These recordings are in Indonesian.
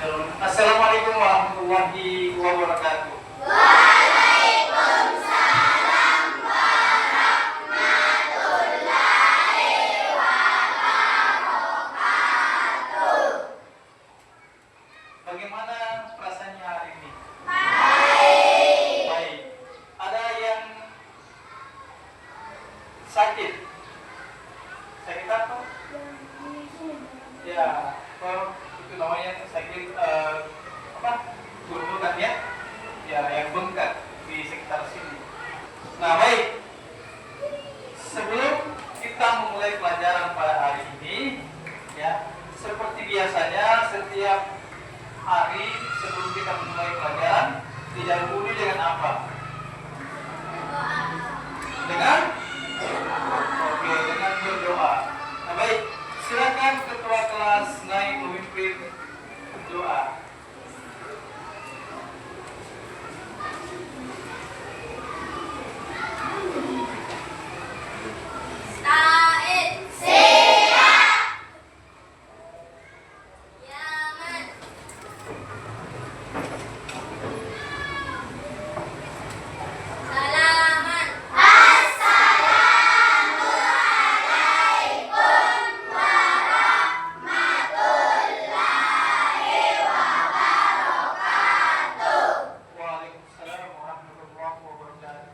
Assalamualaikum warahmatullahi wabarakatuh. Bagaimana perasaannya hari ini? Baik. Ada yang sakit? Sakit apa? Ya, itu namanya sakit apa? Gunungan ya? Ya, yang bengkak di sekitar sini. Nah, baik. Sebelum kita memulai pelajaran pada hari ini, ya, seperti biasanya setiap hari sebelum kita memulai pelajaran didahului dengan apa? Dengan dengan berdoa. Nah, baik, silakan ketua kelas naik memimpin doa. Waalaikumsalam warahmatullahi wabarakatuh.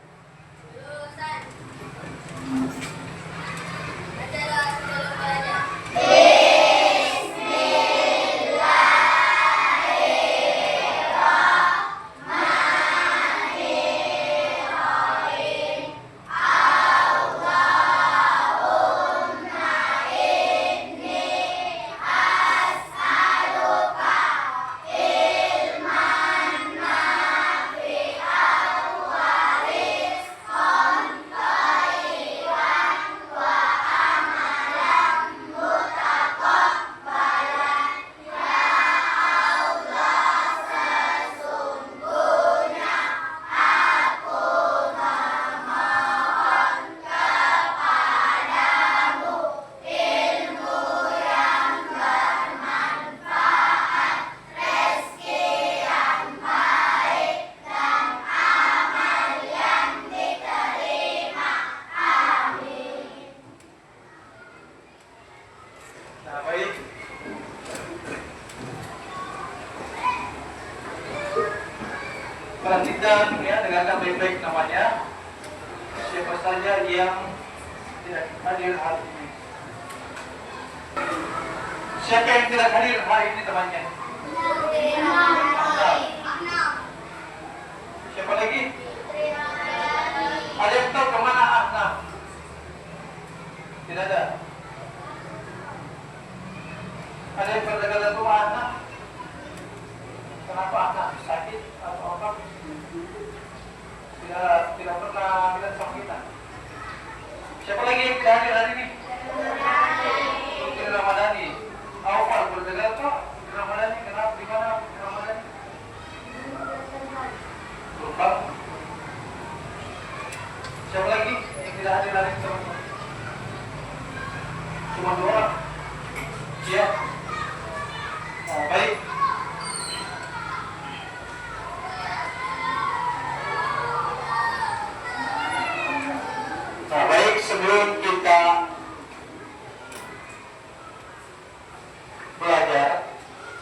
Nah, baik. Perhatikan ya, dengarkan baik-baik namanya. Siapa saja yang tidak hadir hari ini? Siapa yang tidak hadir hari ini temannya? Siapa lagi? Ada yang tahu kemana Ahnaf? Tidak ada. Ada yang berdekatan rumah Ahnaf? Kenapa Ahnaf sakit atau apa? Tidak pernah bilang sama kita. Siapa lagi yang tidak hadir hari ini? Putri Ramadhani. Awal berdekatan Pak. Putri Ramadhani kenapa? Di mana Putri Ramadhani? Lupa. Siapa lagi yang tidak hadir hari ini teman-teman? Cuma 2 orang. Ya. Nah, baik. Nah, baik, sebelum kita belajar,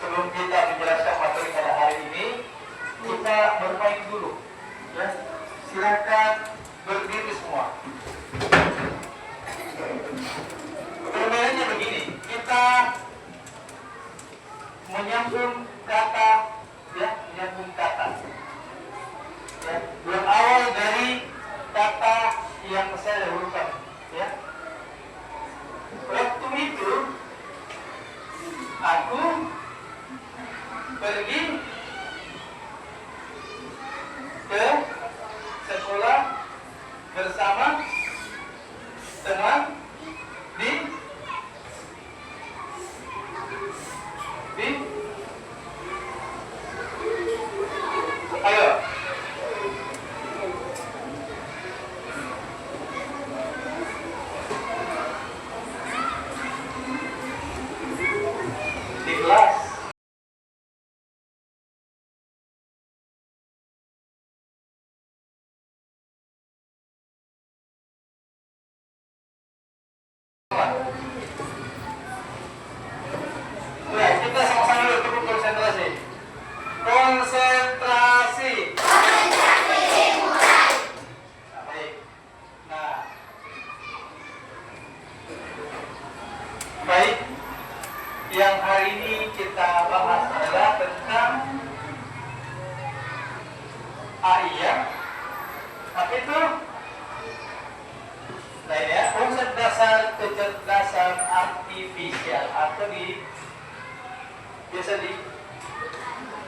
sebelum kita menjelaskan materi pada hari ini, kita bermain dulu. Ya. Silakan berdiri semua. Permainannya begini, kita menyambung kata, ya, menyambung kata. Ya, berawal dari kata yang saya dahulukan, ya. Waktu itu aku pergi ke sekolah bersama teman di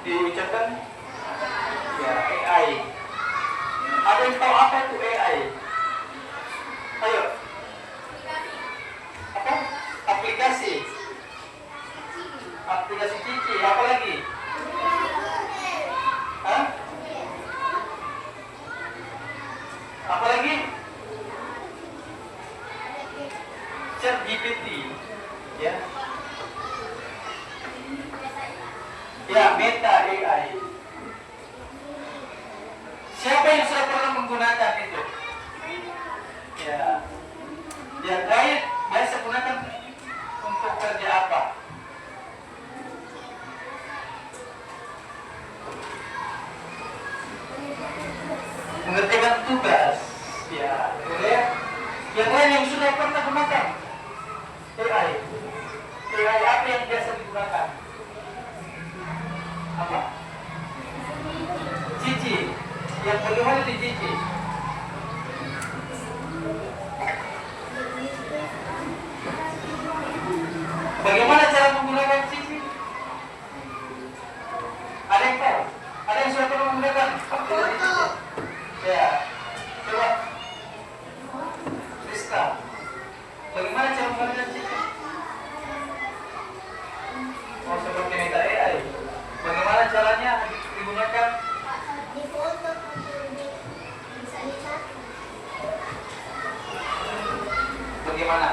Diucapkan ya AI. Ada yang tahu apa itu AI? Ayo. Apa? Aplikasi. Aplikasi Cici. Apa lagi? Hah? Apa lagi? ChatGPT. Ya. Ya, Meta AI. Siapa yang sudah pernah menggunakan itu? Ya. Ya, guide biasa gunakan untuk kerja apa? Mengerjakan tugas. Ya, boleh. Yang lain yang sudah pernah gunakan AI. AI apa yang biasa digunakan? Apa? Cici. Yang bagaimana di Cici? Bagaimana cara menggunakan Cici? Ada yang tahu? Ada yang sudah pernah menggunakan? Ya. Coba. Rizka. Bagaimana cara menggunakan Cici? Oh, seperti Meta AI. Bagaimana caranya digunakan? Bagaimana?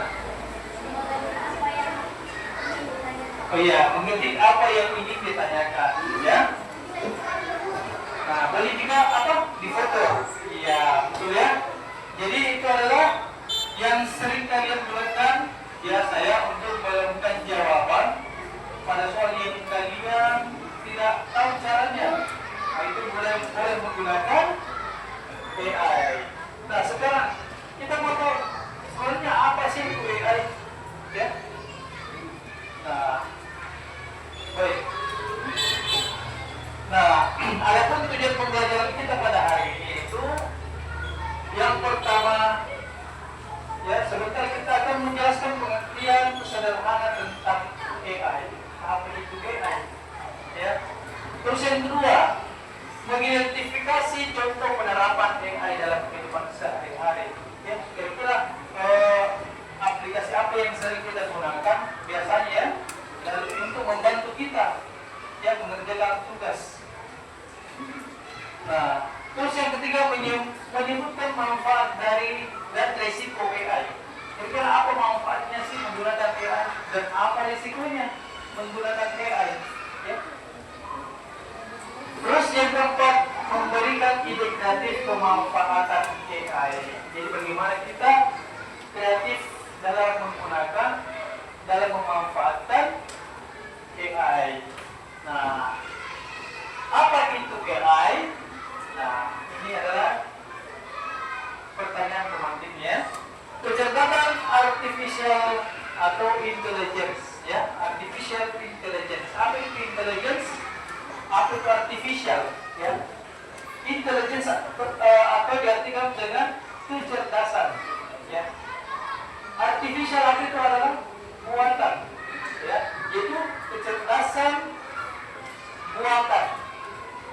Oh iya, mengetik apa yang ingin ditanyakan, ya? Nah, boleh juga apa? Di foto. Iya, betul ya. Jadi itu adalah yang sering kalian gunakan ya saya untuk menemukan jawaban pada soal yang kalian tidak tahu caranya. Nah, itu boleh menggunakan AI. Nah, sekarang kita mau tahu sebenarnya apa sih itu AI, ya? Nah, baik. Nah, adapun tujuan pembelajaran kita pada hari ini itu yang pertama, ya sebentar kita akan menjelaskan pengertian sederhana tentang AI. Apa itu AI? Ya. Terus yang kedua, mengidentifikasi contoh penerapan AI dalam kehidupan sehari-hari. Ya, kira-kira aplikasi apa yang sering kita gunakan biasanya ya, lalu untuk membantu kita ya mengerjakan tugas. Nah, terus yang ketiga menyebutkan manfaat dari dan resiko AI. Kira-kira apa manfaatnya sih menggunakan AI dan apa resikonya menggunakan AI? Ya. Terus yang keempat, memberikan ide kreatif pemanfaatan AI. Jadi bagaimana kita kreatif dalam menggunakan, dalam memanfaatkan AI. Nah, apa itu AI? Nah, ini adalah pertanyaan teman-teman ya. Kecerdasan artificial atau intelligence ya, artificial intelligence. Apa itu intelligence? Apa itu artificial ya? Intelligence atau diartikan dengan kecerdasan ya. Artificial apa itu adalah buatan ya, yaitu kecerdasan buatan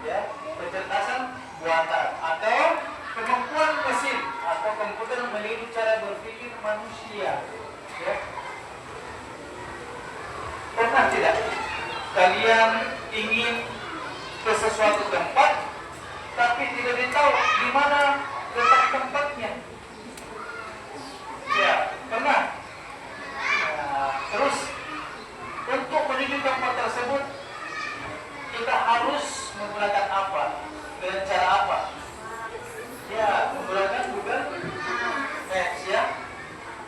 ya, kecerdasan buatan atau kemampuan mesin atau komputer meniru cara berpikir manusia ya. Pernah tidak kalian ingin ke sesuatu tempat tapi tidak tahu di mana letak tempatnya? Ya, pernah. Nah, terus untuk menuju tempat tersebut kita harus menggunakan apa? Dengan cara apa? Ya, menggunakan Google Maps ya.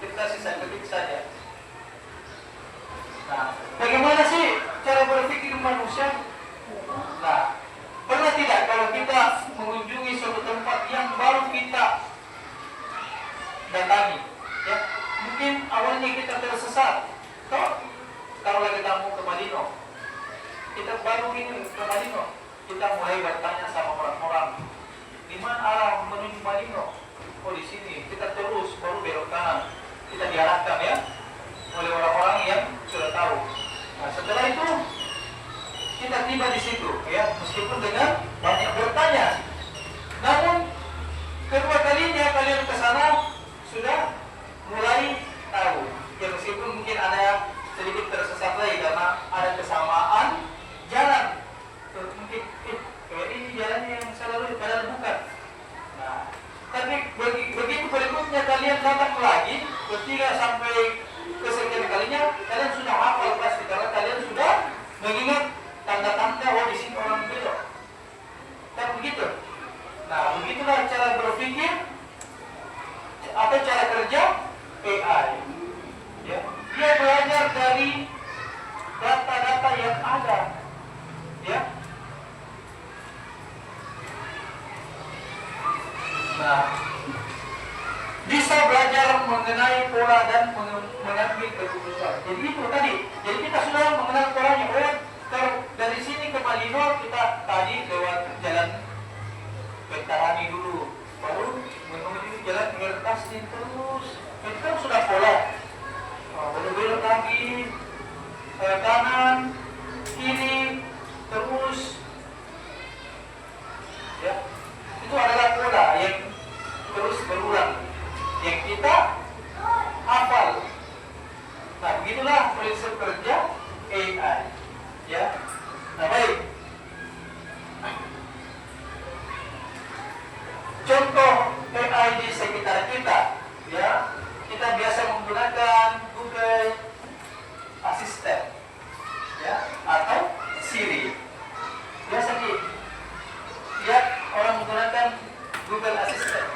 Kita sisa ketik saja. Nah, bagaimana sih cara berpikir manusia? Nah, pernah tidak kalau kita mengunjungi suatu tempat yang baru kita datangi, ya? Mungkin awalnya kita tersesat. Kalau lagi kamu ke Madino, kita baru ini ke Madino, kita mulai bertanya sama orang-orang, di mana arah menuju Madino? Oh di sini. Kita terus baru belok kanan. Kita diarahkan ya oleh orang-orang yang sudah tahu. Nah setelah itu kita tiba di situ, ya, meskipun dengan banyak bertanya. Namun kedua kalinya kalian ke sana sudah mulai tahu. Ya meskipun mungkin ada sedikit tersesat lagi karena ada kesamaan jalan. Mungkin kayak ini jalannya yang saya lalui padahal bukan. Nah, tapi begitu berikutnya kalian datang lagi, ketiga sampai kesekian kalinya kalian sudah hafal pasti karena kalian sudah mengingat tanda-tanda di sini orang belok. Kan begitu. Nah, begitulah cara berpikir atau cara kerja AI. Ya, dia belajar dari data-data yang ada. Ya. Nah, bisa belajar mengenai pola dan mengambil keputusan. Jadi itu tadi. Jadi kita sudah mengenal polanya. Kalau dari sini ke Malino kita tadi lewat jalan Pentarani dulu, baru menuju jalan Ngertas terus. Itu kan sudah pola. Baru belok lagi kanan, kiri, terus. Ya, itu adalah pola yang terus berulang, yang kita hafal. Nah, begitulah prinsip kerja AI. Ya, nah baik. Contoh AI di sekitar kita, ya, kita biasa menggunakan Google Assistant, ya, atau Siri. Biasa lihat orang menggunakan Google Assistant.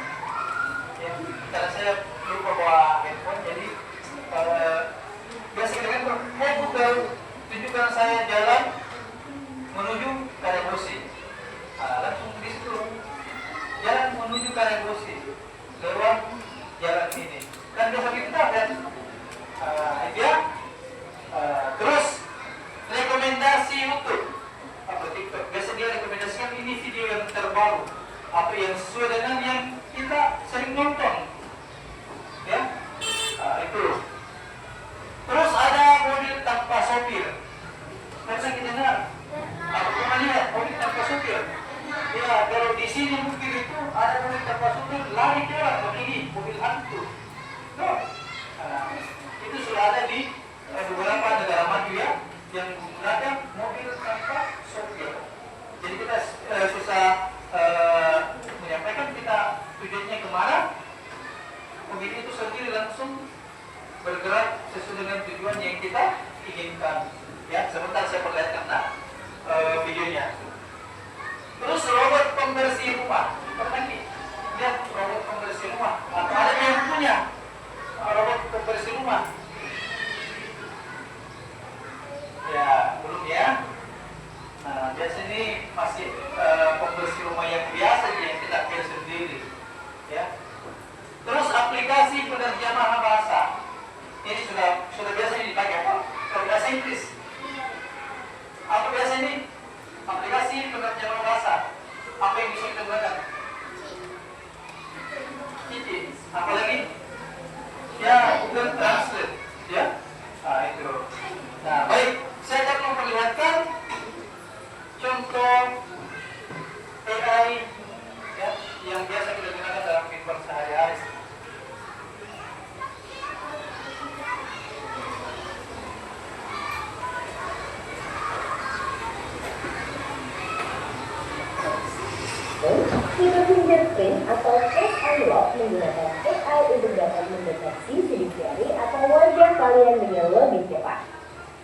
Ya, karena saya lupa bawa handphone, jadi biasa kita kan, hey Google, tunjukkan saya jalan menuju Karebosi. Langsung di situ. Jalan menuju Karebosi lewat jalan ini. Kan biasa kita kan dia terus rekomendasi YouTube atau TikTok. Biasa dia rekomendasikan ini video yang terbaru atau yang sesuai dengan yang kita sering nonton. Ya, itu. Terus ada mobil tanpa sopir. Karena kita dengar, aku pernah lihat mobil tanpa sopir. Ya, kalau di sini mungkin itu ada mobil tanpa sopir, lari ke orang begini, mobil hantu. No. Itu sudah ada di beberapa negara maju ya, yang menggunakan mobil tanpa sopir. Jadi kita susah menyampaikan kita tujuannya kemana, mobil itu sendiri langsung bergerak sesuai dengan tujuan yang kita inginkan. Ya, sebentar saya perlihatkan videonya. Terus robot pembersih rumah. Pernah lihat robot pembersih rumah? Atau ada yang punya robot pembersih rumah? Ya, belum ya. Nah, biasa ini masih pembersih rumah yang biasa yang kita pilih sendiri. Ya. Terus aplikasi penerjemah bahasa. Ini sudah biasa dipakai apa? Kalau bahasa Inggris. Apa biasa ini? Aplikasi penerjemah bahasa. Apa yang bisa kita gunakan? Cici. Apa lagi? Ya, Google Translate. Ya. Nah, itu. Nah, baik. Saya akan memperlihatkan contoh AI ya, yang biasa kita gunakan dalam kehidupan sehari-hari. Fitur fingerprint atau face unlock menggunakan AI untuk dapat mendeteksi sidik jari atau wajah kalian dengan lebih cepat.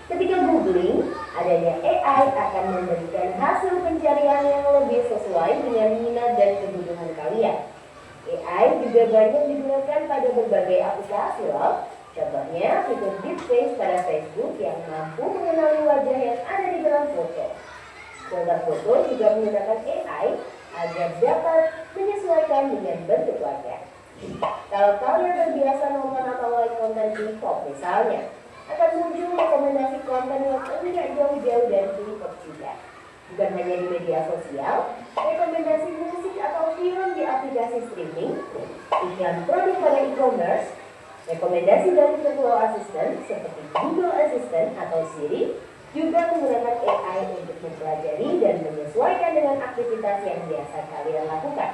Ketika googling, adanya AI akan memberikan hasil pencarian yang lebih sesuai dengan minat dan kebutuhan kalian. AI juga banyak digunakan pada berbagai aplikasi loh. Contohnya fitur deepfake pada Facebook yang mampu mengenali wajah yang ada di dalam foto. Filter foto juga menggunakan AI agar dapat menyesuaikan dengan bentuk wajah. Kalau kalian terbiasa nonton atau like konten K-pop misalnya, akan muncul rekomendasi konten yang tidak jauh-jauh dari K-pop juga. Bukan hanya di media sosial, rekomendasi musik atau film di aplikasi streaming, iklan produk pada e-commerce, rekomendasi dari virtual assistant seperti Google Assistant atau Siri, juga menggunakan AI untuk mempelajari dan menyesuaikan dengan aktivitas yang biasa kalian lakukan.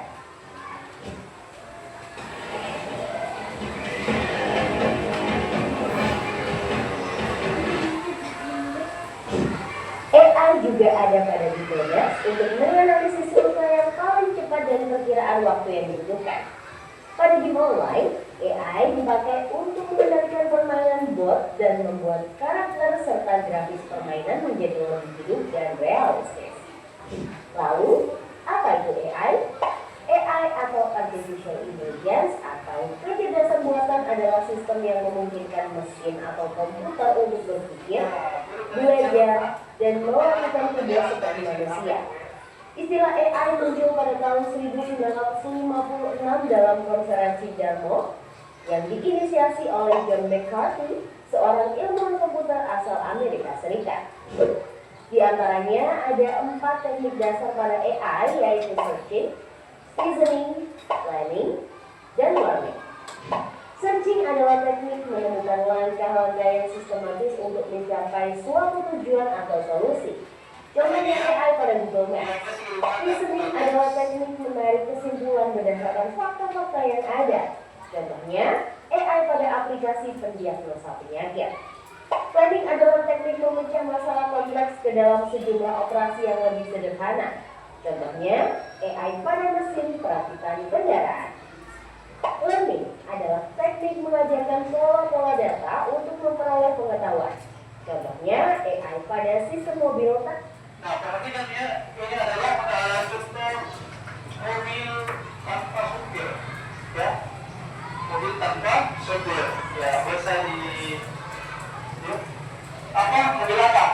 AI juga ada pada Google Maps untuk menganalisis rute yang paling cepat dan perkiraan waktu yang dibutuhkan. Pada game online, AI dipakai untuk mengendalikan permainan bot dan membuat karakter serta grafis permainan menjadi lebih hidup dan realistis. Lalu, apa itu AI? AI atau Artificial Intelligence atau kecerdasan buatan adalah sistem yang memungkinkan mesin atau komputer untuk berpikir, belajar, dan melakukan tugas seperti manusia. Istilah AI muncul pada tahun 1956 dalam konferensi Dartmouth yang diinisiasi oleh John McCarthy, seorang ilmuwan komputer asal Amerika Serikat. Di antaranya ada 4 teknik dasar pada AI, yaitu searching, reasoning, planning, dan learning. Searching adalah teknik menemukan langkah-langkah yang sistematis untuk mencapai suatu tujuan atau solusi. Contohnya AI pada Google Maps. Reasoning adalah teknik menarik kesimpulan berdasarkan fakta-fakta yang ada. Contohnya AI pada aplikasi pendiagnosa penyakit. Planning adalah teknik memecah masalah kompleks ke dalam sejumlah operasi yang lebih sederhana. Contohnya AI pada mesin perakitan kendaraan. Learning adalah teknik mengajarkan pola-pola data untuk memperoleh pengetahuan. Contohnya AI pada sistem mobil. Nah, perhatikan ya, ini adalah contoh mobil tanpa supir, ya, mobil tanpa supir, ya, biasa ya, mobil apa?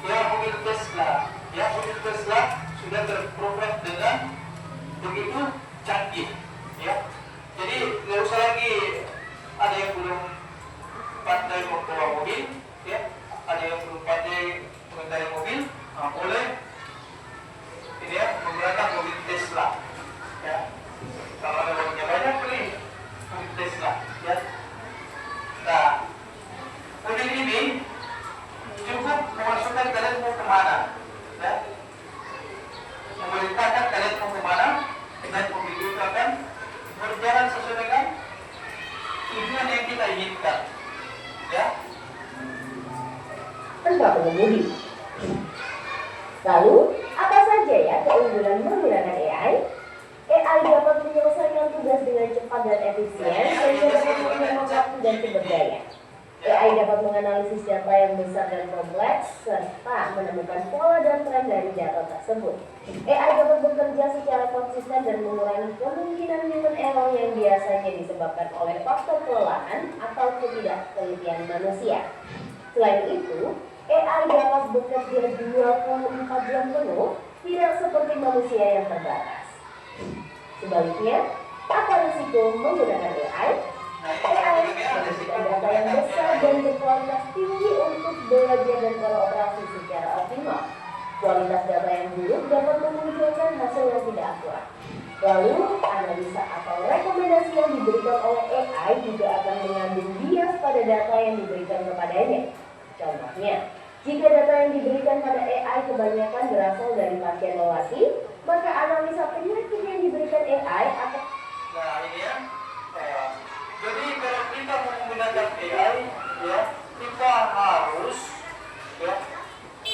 Ya, mobil Tesla, ya, mobil Tesla sudah terprogram dengan begitu canggih, ya, jadi nggak usah lagi ada yang belum pandai membawa mobil, ya, ada yang belum pandai mengendarai mobil. Boleh ini ya, menggunakan mobil Tesla, ya. Kalau ada uangnya banyak, beli mobil Tesla, ya. Nah, mobil ini cukup memasukkan kalian mau kemana, ya. Memerintahkan kalian mau kemana, dan mobil itu akan berjalan sesuai dengan tujuan yang kita inginkan, ya. Tanpa pengemudi. Lalu, apa saja ya keunggulan menggunakan AI? AI dapat menyelesaikan tugas dengan cepat dan efisien sehingga dapat menghemat waktu dan sumber daya. AI dapat menganalisis data yang besar dan kompleks serta menemukan pola dan tren dari data tersebut. AI dapat bekerja secara konsisten dan mengurangi kemungkinan human error yang biasanya disebabkan oleh faktor kelelahan atau ketidaktelitian manusia. Selain itu, AI dapat bekerja 24 jam penuh, tidak seperti manusia yang terbatas. Sebaliknya, apa risiko menggunakan AI? AI membutuhkan data yang besar dan berkualitas tinggi untuk belajar dan beroperasi secara optimal. Kualitas data yang buruk dapat memunculkan hasil yang tidak akurat. Lalu, analisa atau rekomendasi yang diberikan oleh AI juga akan mengandung bias pada data yang diberikan kepadanya. Contohnya, jika data yang diberikan pada AI kebanyakan berasal dari pasien lelaki, maka analisa penyakit yang diberikan AI akan... Nah, ini ya. Jadi kalau kita mau menggunakan AI, ya, kita harus ya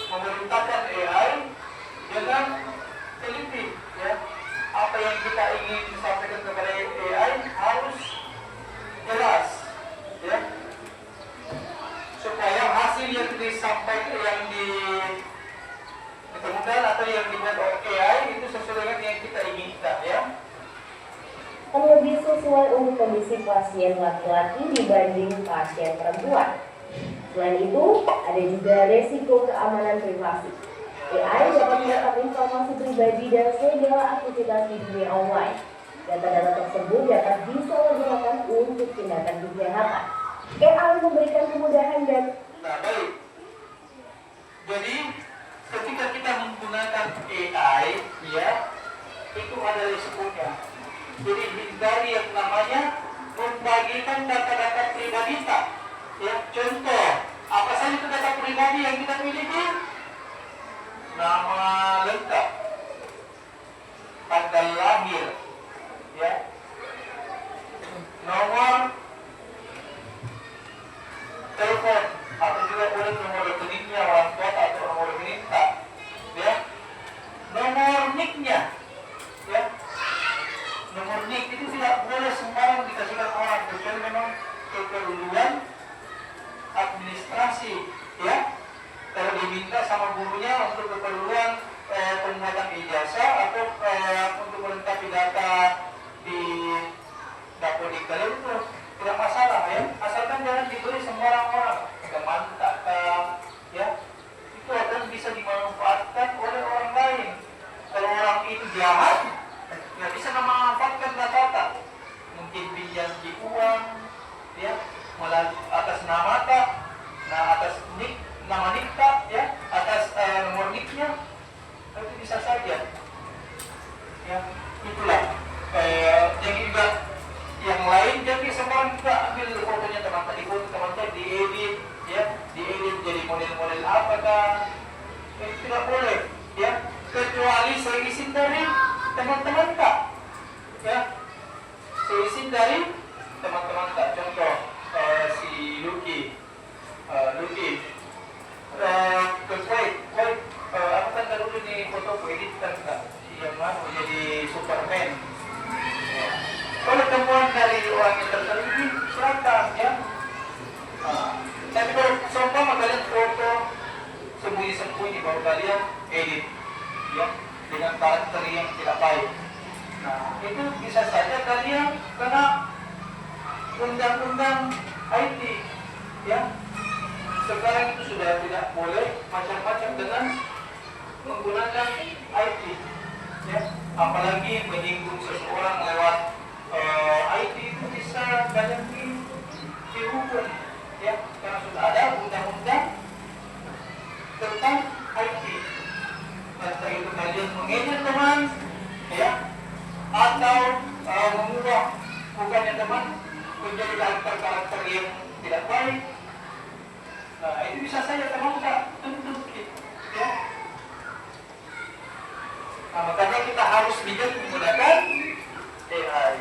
memerintahkan AI dengan teliti, ya. Apa yang kita ingin sampaikan kepada AI harus jelas, ya. Supaya hasil yang disampaikan, yang ditemukan atau yang dibuat oleh AI itu sesuai dengan yang kita inginkan, ya. Lebih sesuai untuk kondisi pasien laki-laki dibanding pasien perempuan. Selain itu, ada juga resiko keamanan privasi. AI dapat mendapat informasi pribadi dan segala aktivitas di dunia online. Data-data tersebut dapat disalahgunakan untuk tindakan kejahatan. AI memberikan kemudahan dan... Nah, baik. Jadi, ketika kita menggunakan AI, ya, itu ada risikonya. Jadi, hindari yang namanya membagikan data-data pribadi kita. Ya, contoh, Apa saja itu data pribadi yang kita miliki? Nama lengkap, tanggal lahir, ya, nomor telepon, atau juga boleh nomor rekeningnya orang tua atau nomor rekening tak, ya, nomor nicknya, ya, nomor nick itu tidak boleh sembarang dikasihkan orang kecuali memang keperluan administrasi, ya. Kalau diminta sama gurunya untuk keperluan pembuatan ijazah atau untuk melengkapi data di Dapodikdal itu tidak masalah, ya. Asalkan jangan diberi sembarang orang, teman tak, ya. Itu akan bisa dimanfaatkan oleh orang lain. Kalau orang itu jahat, nggak bisa memanfaatkan data, mungkin pinjam di uang, ya, melalui atas nama tak, nah atas nick, nama nick tak, ya, atas nomor nicknya, itu bisa saja, ya. Itulah. Jadi juga yang lain, jadi semua juga ambil fotonya teman tadi, foto teman tadi diedit, ya, diedit jadi model-model apakah, tidak boleh, ya, kecuali seizin dari teman-teman tak, ya, seizin dari teman-teman tak. Contoh si Lucky, aku kan dulu nih foto edit kan kak, yang mana jadi Superman. Ya. Kalau temuan dari orang yang tertentu silakan, ya. Tapi kalau seumpama kalian foto sembunyi-sembunyi baru kalian edit, ya, dengan karakter yang tidak baik. Nah, itu bisa saja kalian kena undang-undang IT, ya. Sekarang itu sudah tidak boleh macam-macam dengan menggunakan IT, ya. Apalagi menyinggung seseorang lewat IT itu bisa banyak dihukum, ya, karena sudah ada undang-undang tentang IT. Setelah itu kalian mengedit teman, ya, atau mengubah bukannya teman menjadi karakter-karakter yang tidak baik. Nah, itu bisa saja teman tak tuntut, ya. Nah, makanya kita harus bijak menggunakan AI.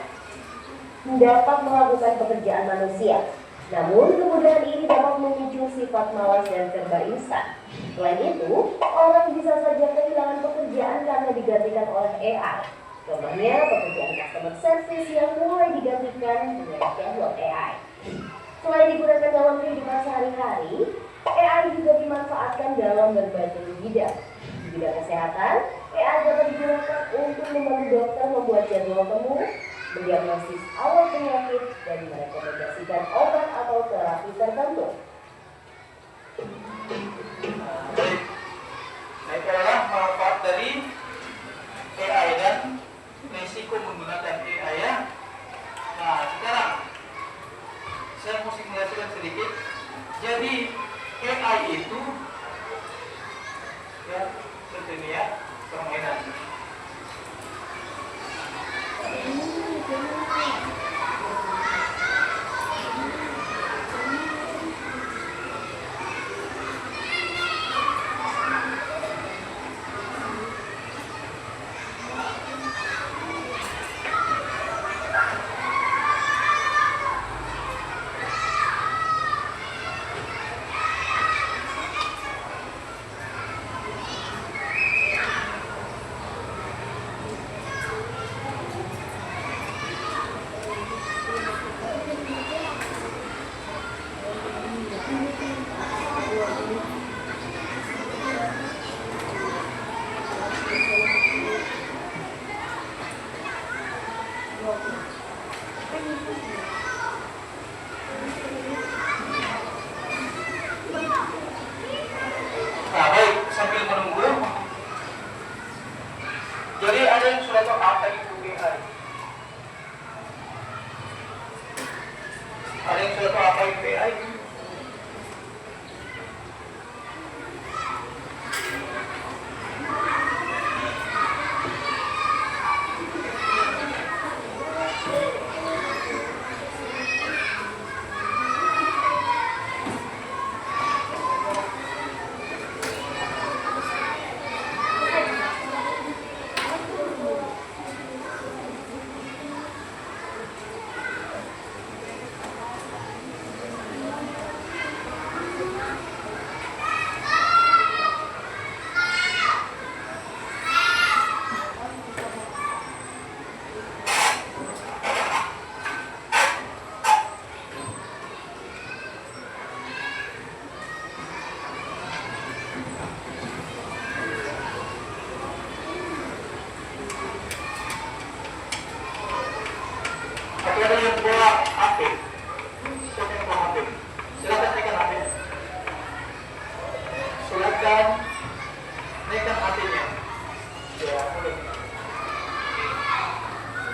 Dapat melakukan pekerjaan manusia, namun kemudahan ini dapat memicu sifat malas dan serba instan. Selain itu, orang bisa saja kehilangan pekerjaan karena digantikan oleh AI. Contohnya, pekerjaan customer service yang mulai digantikan dengan chatbot AI. Selain digunakan dalam kehidupan sehari-hari, AI juga dimanfaatkan dalam berbagai bidang. Di bidang kesehatan, AI dapat digunakan untuk membantu dokter membuat jadwal temu, mendiagnosis awal penyakit, dan merekomendasikan obat atau terapi tertentu. Nah, itu adalah manfaat dari AI dan risiko menggunakan AI, ya. Nah, sekarang saya mau simulasikan sedikit. Jadi AI itu, ya, seperti ini, ya, permainan. Nah, baik, sambil menunggu. Jadi ada yang sudah tahu apa itu AI? Ada yang sudah tahu apa itu AI? sebuah HP. Siapa yang bawa HP? Silakan naikkan HP. Silakan naikkan HP-nya. Ya, boleh.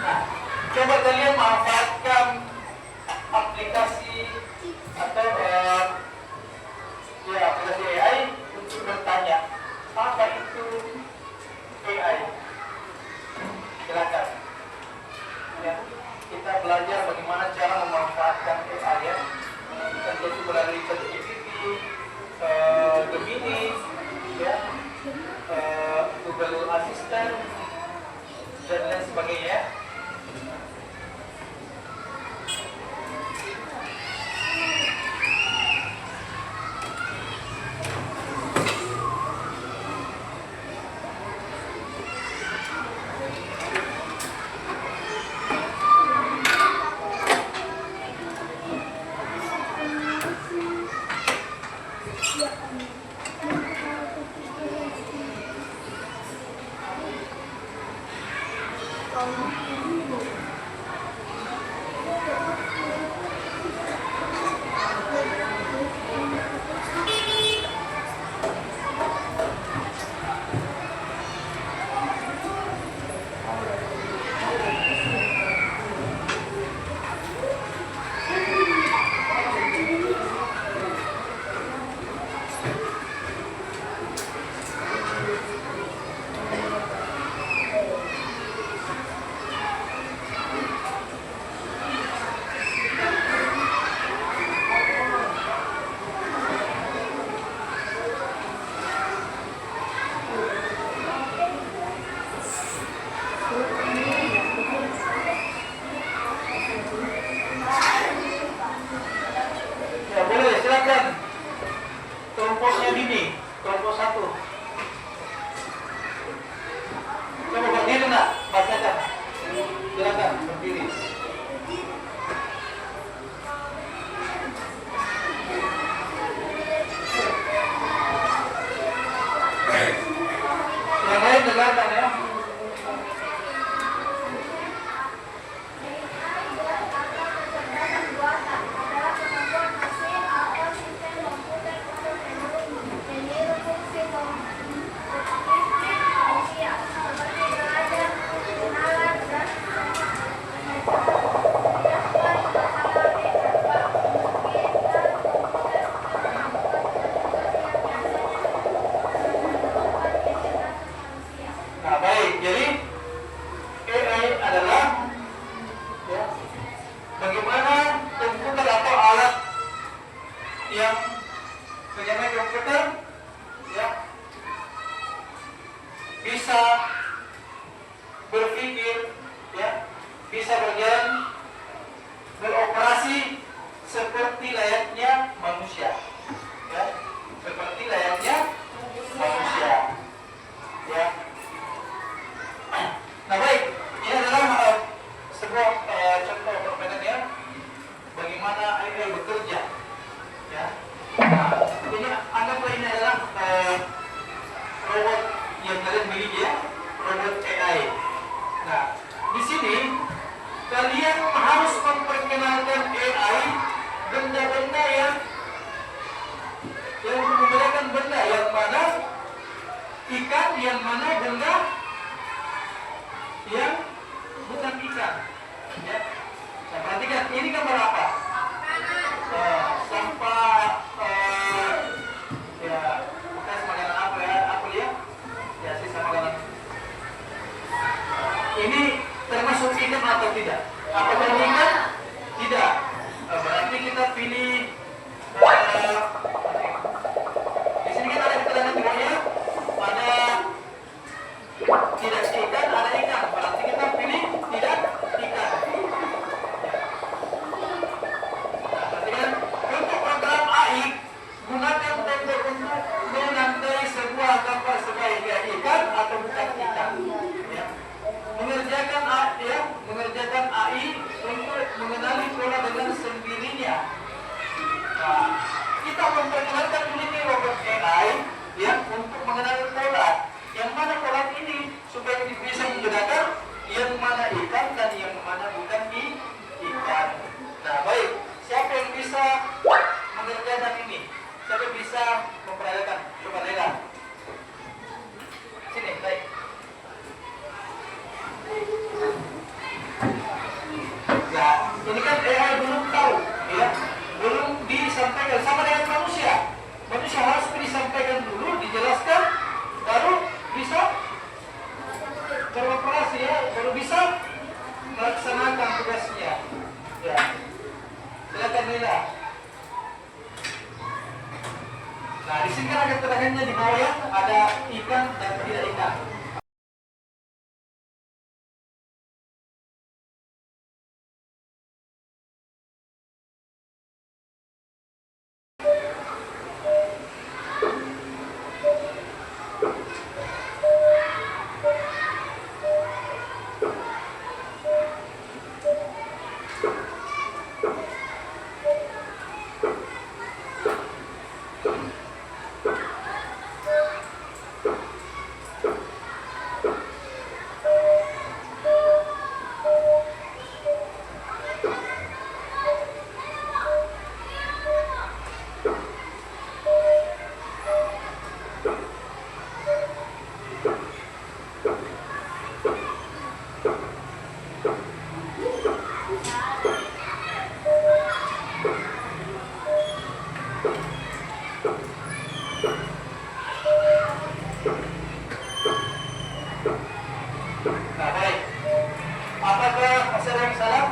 Nah, coba kalian manfaatkan aplikasi atau aplikasi AI untuk bertanya apa itu AI. Silakan. Ya, kita belajar bagaimana cara memanfaatkan AI ya. Kita jadi melalui ChatGPT, Gemini, ya, Google Assistant dan lain sebagainya. Ya boleh, silakan. Kelompoknya Dini, kelompok 1. Coba berdiri nak, bacakan. Silakan berdiri. Yang lain dengarkan ya. Nah baik, jadi AI adalah ya, bagaimana komputer atau alat yang bagaimana komputer ya bisa berpikir ya, bisa berjalan beroperasi seperti layaknya manusia ya, seperti layaknya manusia ya. Nah baik, ini adalah sebuah contoh permainannya bagaimana AI bekerja ya. Nah, ini anggaplah ini adalah robot yang kalian miliki ya, robot AI. Nah, di sini kalian harus memperkenalkan AI benda-benda yang membedakan benda yang mana ikan, yang mana benda yang bukan ikan ya. Nah, perhatikan ini gambar apa? Sampah ya, bekas makanan apa ya, apel ya, ya sisa makanan. Ini termasuk ikan atau tidak? Apakah ini ikan? Tidak. Berarti kita pilih di sini kan ada keterangan juga ya, ada tidak ikan, ada ikan. Berarti kita pilih tidak ikan. Nah, berarti kan untuk program AI gunakan tembok untuk menandai sebuah gambar sebagai ikan atau bukan ikan. Ya. Mengerjakan AI untuk mengenali pola dengan sendirinya. Nah, kita memperkenalkan ini robot AI ya untuk mengenali pola. Yang mana pola ini supaya beroperasi ya, baru bisa melaksanakan tugasnya. Ya, silakan Lila. Nah, di sini kan ada terangannya di bawah ya, ada ikan dan tidak ikan. Nah, baik. Apakah masih ada yang salah?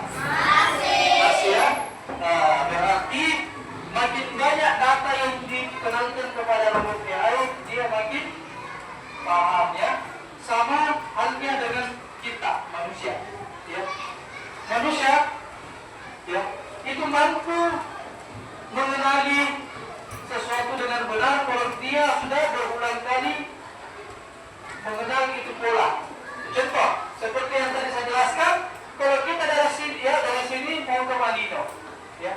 Masih ya? Nah, berarti makin banyak data yang dikenalkan kepada robot AI, dia makin paham ya. Sama halnya dengan kita, manusia. Ya. Manusia, ya, itu mampu mengenali sesuatu dengan benar kalau dia sudah berulang kali mengenal itu pola. Contoh, seperti yang tadi saya jelaskan, kalau kita dari sini, ya, dari sini mau ke Malino, ya,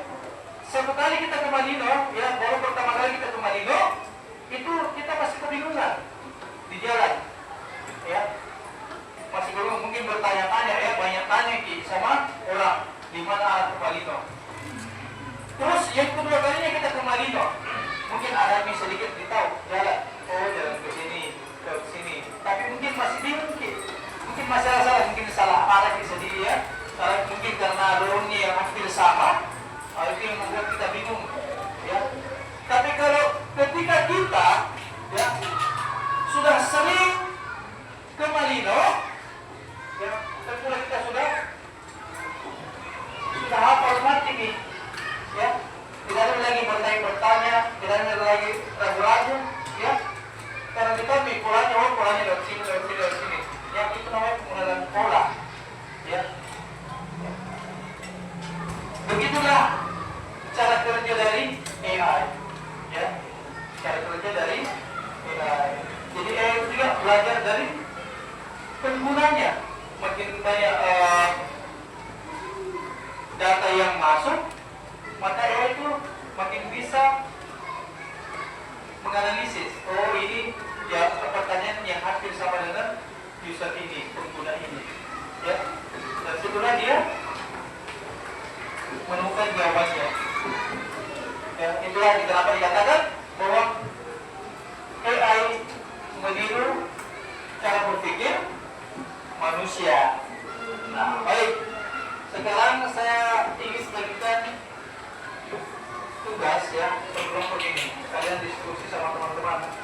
satu kali kita ke Malino, ya, baru pertama kali kita ke Malino, itu kita masih kebingungan di jalan, ya, masih belum mungkin bertanya-tanya, ya, banyak tanya sama orang di mana arah ke Malino. Terus yang kedua kalinya kita ke Malino, mungkin ada sedikit ditahu jalan, oh jalan ke sini, tapi mungkin masih bingung mungkin masalah mungkin salah arah bisa dia, salah mungkin karena dorongnya yang hampir sama, itu yang membuat kita bingung, ya. Tapi kalau ketika kita, ya, sudah sering ke Malino, ya, tentulah kita sudah hafal mati nih, ya, tidak ada lagi bertanya-bertanya, tidak ada lagi ragu-ragu, ya, karena kita polanya, oh polanya dari sini, yang itu namanya pengenalan pola, ya. Begitulah cara kerja dari AI, ya, cara kerja dari AI. Jadi AI juga belajar dari penggunanya, makin banyak data yang masuk, maka AI itu makin bisa menganalisis, oh ini ya pertanyaan yang hampir sama dengan user ini, pengguna ini, ya, dan setelah dia menemukan jawabannya, ya, itulah kenapa dikatakan bahwa AI meniru cara berpikir manusia. Nah, baik, sekarang saya ingin bagikan tugas, ya, sebelum begini kalian diskusi sama teman-teman.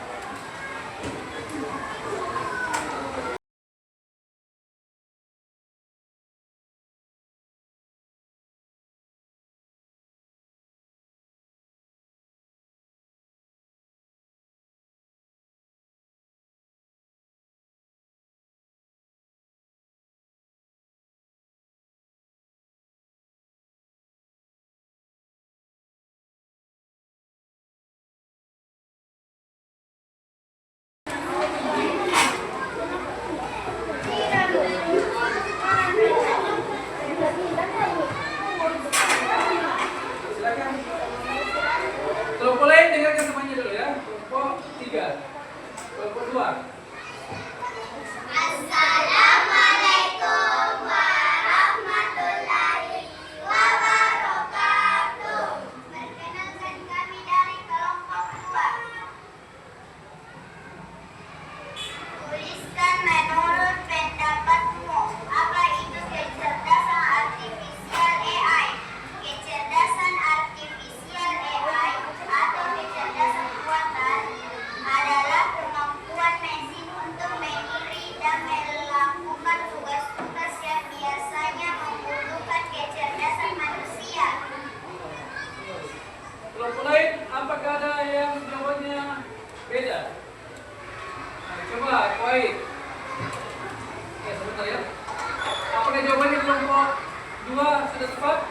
sudah tepat?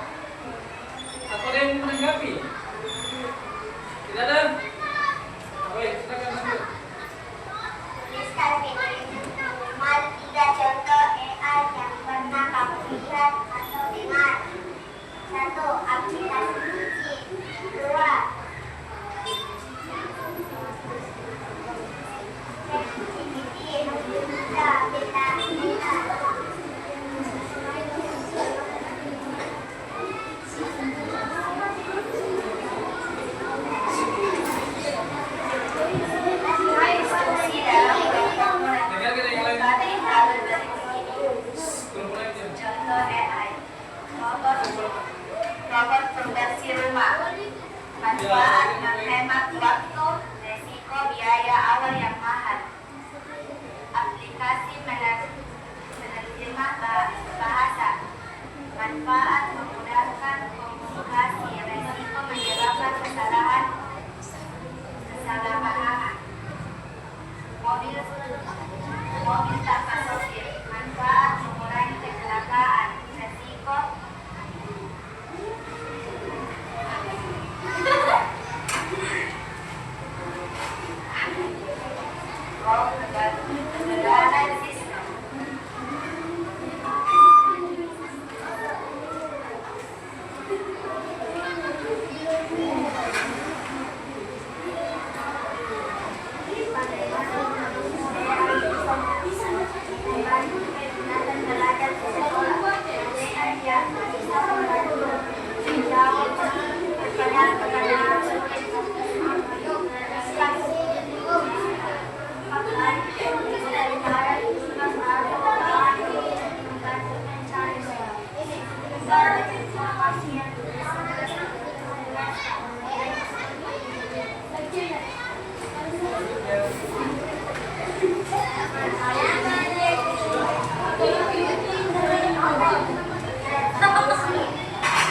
Atau ada yang menanggapi? Tidak ada? Baik, silakan lanjut. Tuliskan minimal 3 contoh AI yang pernah kamu lihat atau dengar. 1. Aplikasi cuci. 2. Dengar kita yang lain. Contoh AI. Robot pembersih rumah. Manfaat menghemat waktu, resiko biaya awal yang mahal. Aplikasi menerjemah bahasa. Manfaat memudahkan komunikasi, resiko menyebabkan kesalahpahaman. Mobil tanpa sopir. Manfaat mengurangi kecelakaan, resiko keberadaan sistem.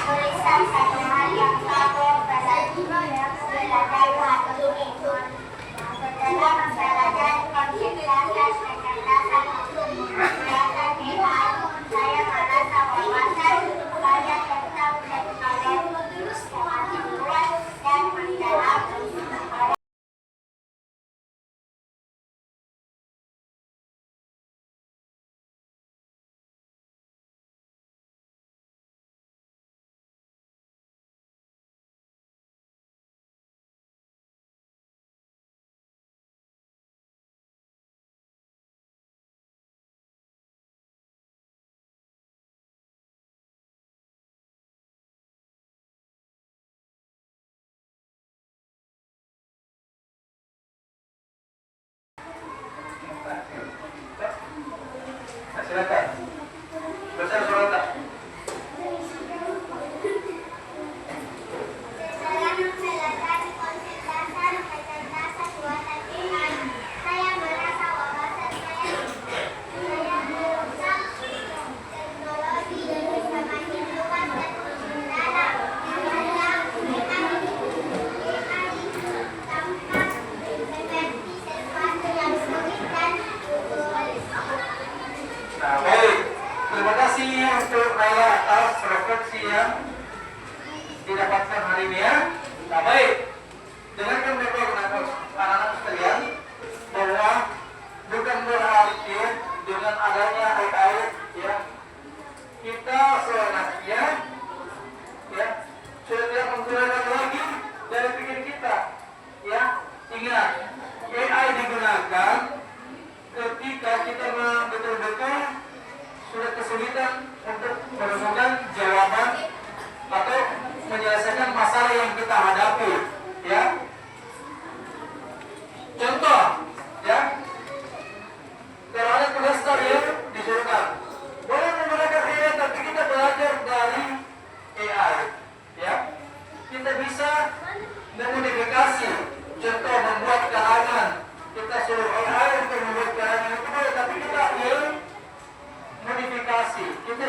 Tulisan satu hal yang kamu belajar waktu itu. Setelah pembelajaran konsentrasi kecerdasan belajar AI, saya merasa wawasan saya tentang teknologi semakin luas dan mendalam. Nah, silakan. Besar suara tak? Setelah mempelajari konsentrasi kecerdasan buatan AI, saya merasa wawasan saya merusak teknologi semakin luas dan mendalam. Tampak seperti sesuatu yang sulit dan Nah, baik. Terima kasih untuk Naila atas refleksi yang didapatkan hari ini ya. Nah, baik. Dengarkan baik-baik anak-anak sekalian bahwa bukan berarti dengan adanya AI ya kita seenaknya ya sudah tidak menggunakan lagi dari pikir kita ya. Ingat, AI digunakan ketika kita betul-betul sudah kesulitan untuk menemukan jawaban atau menyelesaikan masalah yang kita hadapi ya. Contoh ya, kalau ada tugas yang disuruhkan boleh menggunakan AI, tapi kita belajar dari AI ya. Kita bisa memodifikasi, contoh membuat karangan, kita suruh AI untuk membuat karangan itu boleh, tapi kita modifikasi, kita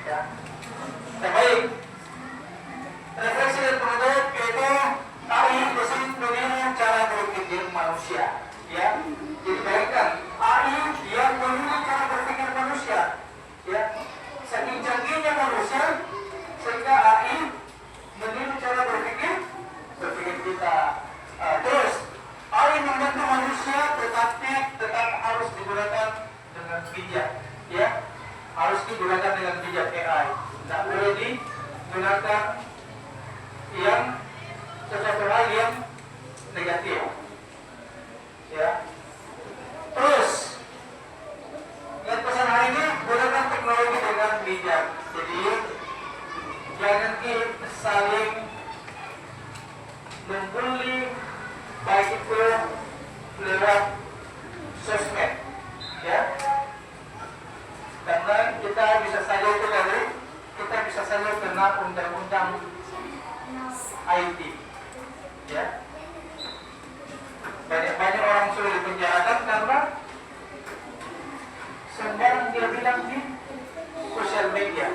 Ya. Nah, baik. Refleksi dan penutup yaitu AI di sini meniru cara berpikir manusia. Ya, jadi bayangkan AI yang meniru cara berpikir manusia. Ya, saking canggihnya manusia sehingga AI meniru cara berpikir kita. Terus AI membantu manusia tetapi tetap harus digunakan dengan bijak. Ya, harus digunakan dengan bijak AI. Tidak boleh digunakan yang sesuatu hal yang negatif. Ya. Terus yang pesan hari ini gunakan teknologi dengan bijak. Jadi jangan kita saling membuli baik itu lewat sosmed. Ya. Karena kita bisa saja itu tadi kita bisa saja kena undang-undang IT, ya. Banyak orang sudah dipenjarakan karena sembarang dia bilang di sosial media.